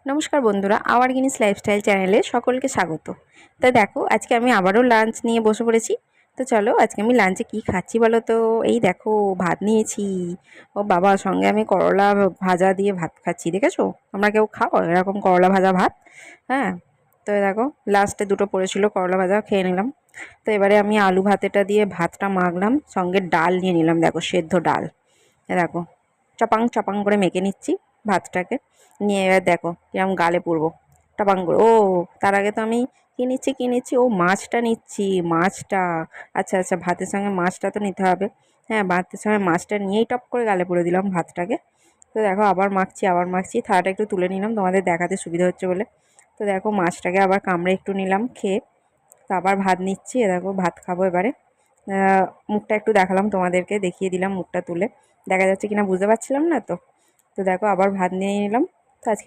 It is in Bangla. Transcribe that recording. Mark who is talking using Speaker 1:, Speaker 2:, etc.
Speaker 1: নমস্কার বন্ধুরা, আওয়ার গিনিস লাইফস্টাইল চ্যানেলে সকলকে স্বাগত। তো দেখো, আজকে আমি আবারও লাঞ্চ নিয়ে বসে পড়েছি। তো চলো, আজকে আমি লাঞ্চে কি খাচ্ছি বলো তো। এই দেখো, ভাত নিয়েছি। ও বাবা, সঙ্গে আমি করলা ভাজা দিয়ে ভাত খাচ্ছি। দেখেছো, তোমরা কেউ খাও এরকম করলা ভাজা ভাত? হ্যাঁ। তো দেখো, লাস্টে দুটো পড়েছিল, করলা ভাজা খেয়ে নিলাম। তো এবারে আমি আলু ভাতেটা দিয়ে ভাতটা মাখলাম, সঙ্গে ডাল নিয়ে নিলাম। দেখো, সেদ্ধ ডাল। দেখো, চাপাং চাপাং করে মেখে নিচ্ছি ভাতটাকে। নিয়ে এবার দেখো কিরম গালে পুরবো, টাপাং করে। ও, তার আগে তো আমি কি নিচ্ছি, ও মাছটা নিচ্ছি, মাছটা। আচ্ছা আচ্ছা, ভাতের সঙ্গে মাছটা তো নিতে হবে। হ্যাঁ, ভাতের সঙ্গে মাছটা নিয়েই টপ করে গালে পুরে দিলাম ভাতটাকে। তো দেখো, আবার মাখছি, থালাটা একটু তুলে নিলাম তোমাদের দেখাতে সুবিধা হচ্ছে বলে। তো দেখো, মাছটাকে আবার কামড়ে একটু নিলাম, খেয়ে তো আবার ভাত নিচ্ছি। দেখো, ভাত খাবো এবারে। মুখটা একটু দেখালাম তোমাদেরকে, দেখিয়ে দিলাম মুখটা তুলে। দেখা যাচ্ছে কিনা বুঝতে পারছিলাম না তো। তো দেখো, আবার ভাত নিয়ে নিলাম।